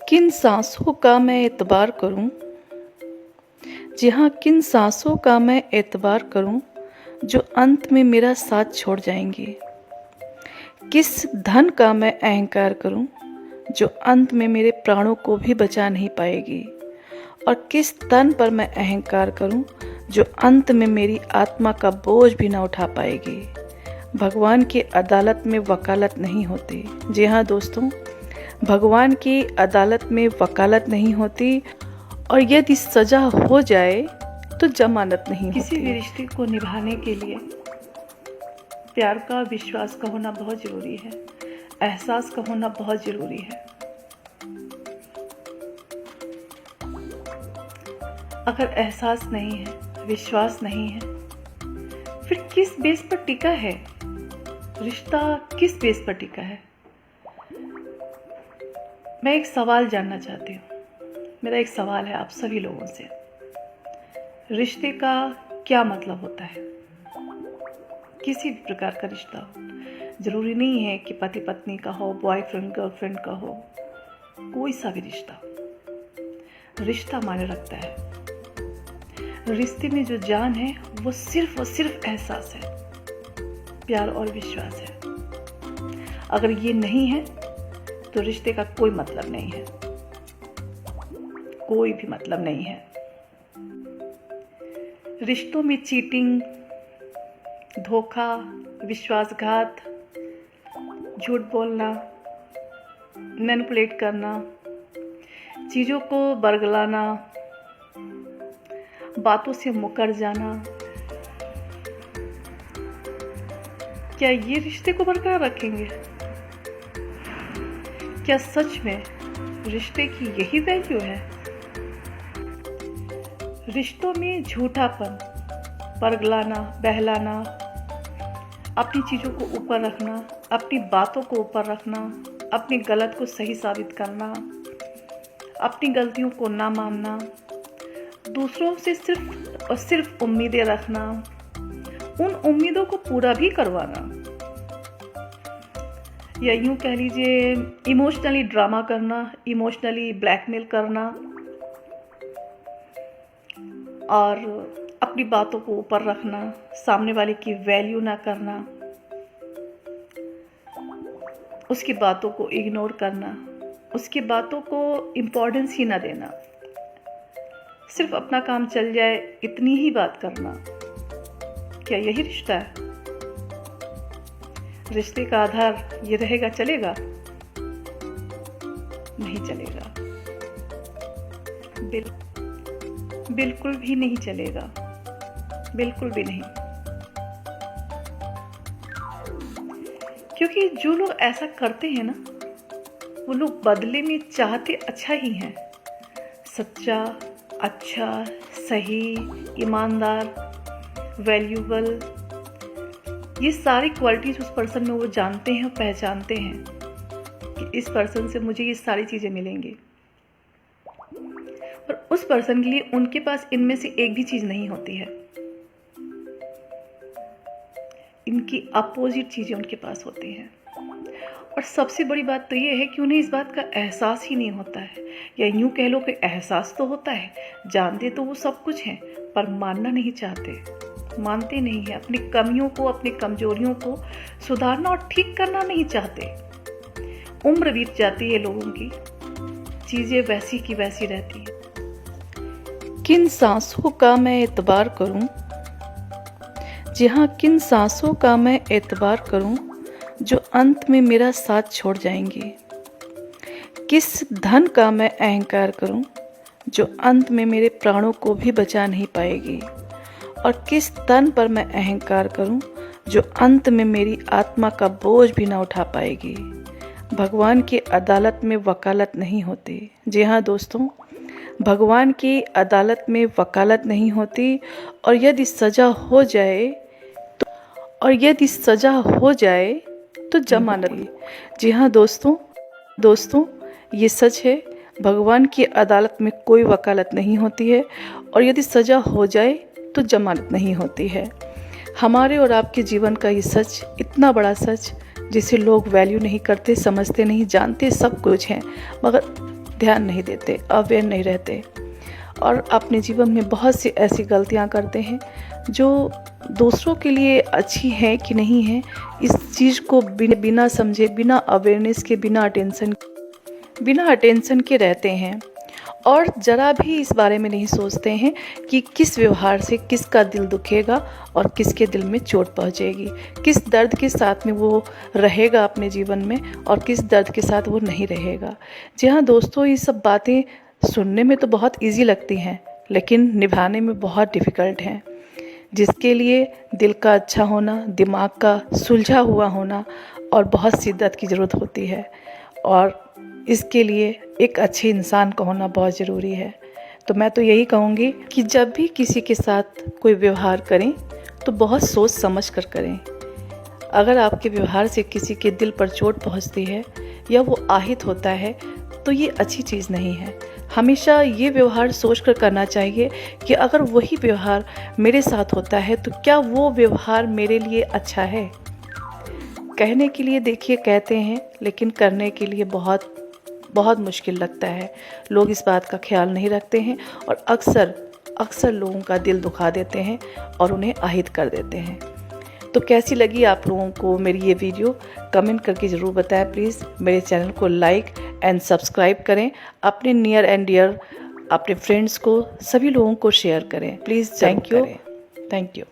किन सांसों का मैं एतबार करूं, जी हाँ, किन सांसों का मैं एतबार करूं जो अंत में मेरा साथ छोड़ जाएंगी। किस धन का मैं अहंकार करूं जो अंत में मेरे प्राणों को भी बचा नहीं पाएगी। और किस तन पर मैं अहंकार करूं जो अंत में मेरी आत्मा का बोझ भी ना उठा पाएगी। भगवान की अदालत में वकालत नहीं होती। जी हाँ दोस्तों, भगवान की अदालत में वकालत नहीं होती, और यदि सजा हो जाए तो जमानत नहीं होती। किसी भी रिश्ते को निभाने के लिए प्यार का विश्वास का होना बहुत ज़रूरी है, एहसास का होना बहुत ज़रूरी है। अगर एहसास नहीं है, विश्वास नहीं है, फिर किस बेस पर टिका है रिश्ता? किस बेस पर टिका है? मैं एक सवाल जानना चाहती हूँ। मेरा एक सवाल है आप सभी लोगों से। रिश्ते का क्या मतलब होता है? किसी भी प्रकार का रिश्ता हो, जरूरी नहीं है कि पति पत्नी का हो, बॉयफ्रेंड गर्लफ्रेंड का हो, कोई सा भी रिश्ता। रिश्ता मायने रखता है। रिश्ते में जो जान है वो सिर्फ और सिर्फ एहसास है, प्यार और विश्वास है। अगर ये नहीं है तो रिश्ते का कोई मतलब नहीं है, कोई भी मतलब नहीं है। रिश्तों में चीटिंग, धोखा, विश्वासघात, झूठ बोलना, मैनिपुलेट करना, चीज़ों को बरगलाना, बातों से मुकर जाना, क्या ये रिश्ते को बरकरार रखेंगे? क्या सच में रिश्ते की यही वैल्यू है? रिश्तों में झूठापन, बरगलाना, बहलाना, अपनी चीज़ों को ऊपर रखना, अपनी बातों को ऊपर रखना, अपनी गलत को सही साबित करना, अपनी गलतियों को ना मानना, दूसरों से सिर्फ और सिर्फ उम्मीदें रखना, उन उम्मीदों को पूरा भी करवाना, या यूं कह लीजिए इमोशनली ड्रामा करना, इमोशनली ब्लैकमेल करना, और अपनी बातों को ऊपर रखना, सामने वाले की वैल्यू ना करना, उसकी बातों को इग्नोर करना, उसकी बातों को इम्पोर्टेंस ही ना देना, सिर्फ अपना काम चल जाए इतनी ही बात करना। क्या यही रिश्ता है? रिश्ते का आधार ये रहेगा, चलेगा? नहीं चलेगा, बिल्कुल भी नहीं चलेगा, बिल्कुल भी नहीं। क्योंकि जो लोग ऐसा करते हैं ना, वो लोग बदले में चाहते अच्छा ही हैं। सच्चा, अच्छा, सही, ईमानदार, वैल्यूबल, ये सारी क्वालिटीज उस पर्सन में वो जानते हैं और पहचानते हैं कि इस पर्सन से मुझे ये सारी चीज़ें मिलेंगी। और उस पर्सन के लिए उनके पास इनमें से एक भी चीज़ नहीं होती है। इनकी अपोजिट चीज़ें उनके पास होती हैं। और सबसे बड़ी बात तो ये है कि उन्हें इस बात का एहसास ही नहीं होता है, या यूं कह लो कि एहसास तो होता है, जानते तो वो सब कुछ हैं, पर मानना नहीं चाहते, मानते नहीं हैं। अपनी कमियों को, अपनी कमजोरियों को सुधारना और ठीक करना नहीं चाहते। उम्र बीत जाती है लोगों की, चीज़ें वैसी की वैसी रहती हैं। किन सांसों का मैं एतबार करूं, जी हाँ, किन सांसों का मैं एतबार करूं जो अंत में मेरा साथ छोड़ जाएंगी। किस धन का मैं अहंकार करूं जो अंत में मेरे प्राणों को भी बचा नहीं पाएगी। और किस तन पर मैं अहंकार करूं जो अंत में मेरी आत्मा का बोझ भी ना उठा पाएगी। भगवान की अदालत में वकालत नहीं होती। जी हाँ दोस्तों, भगवान की अदालत में वकालत नहीं होती, और यदि सजा हो जाए तो जमानत नहीं। जी हाँ दोस्तों, ये सच है। भगवान की अदालत में कोई वकालत नहीं होती है, और यदि सजा हो जाए तो जमानत नहीं होती है। हमारे और आपके जीवन का ये सच, इतना बड़ा सच जिसे लोग वैल्यू नहीं करते, समझते नहीं, जानते सब कुछ हैं मगर ध्यान नहीं देते, अवेयर नहीं रहते और अपने जीवन में बहुत सी ऐसी गलतियां करते हैं जो दूसरों के लिए अच्छी है कि नहीं है इस चीज़ को बिना समझे, बिना अवेयरनेस के, बिना अटेंशन के रहते हैं और ज़रा भी इस बारे में नहीं सोचते हैं कि किस व्यवहार से किसका दिल दुखेगा और किसके दिल में चोट पहुंचेगी, किस दर्द के साथ में वो रहेगा अपने जीवन में और किस दर्द के साथ वो नहीं रहेगा। जी हाँ दोस्तों, ये सब बातें सुनने में तो बहुत इजी लगती हैं लेकिन निभाने में बहुत डिफ़िकल्ट हैं, जिसके लिए दिल का अच्छा होना, दिमाग का सुलझा हुआ होना और बहुत शिद्दत की ज़रूरत होती है और इसके लिए एक अच्छे इंसान का होना बहुत ज़रूरी है। तो मैं तो यही कहूँगी कि जब भी किसी के साथ कोई व्यवहार करें तो बहुत सोच समझ कर करें। अगर आपके व्यवहार से किसी के दिल पर चोट पहुँचती है या वो आहत होता है तो ये अच्छी चीज़ नहीं है। हमेशा ये व्यवहार सोच कर करना चाहिए कि अगर वही व्यवहार मेरे साथ होता है तो क्या वो व्यवहार मेरे लिए अच्छा है। कहने के लिए देखिए कहते हैं लेकिन करने के लिए बहुत मुश्किल लगता है। लोग इस बात का ख्याल नहीं रखते हैं और अक्सर लोगों का दिल दुखा देते हैं और उन्हें आहत कर देते हैं। तो कैसी लगी आप लोगों को मेरी ये वीडियो, कमेंट करके ज़रूर बताएं प्लीज़। मेरे चैनल को लाइक एंड सब्सक्राइब करें, अपने नियर एंड डियर अपने फ्रेंड्स को, सभी लोगों को शेयर करें प्लीज़। Thank you.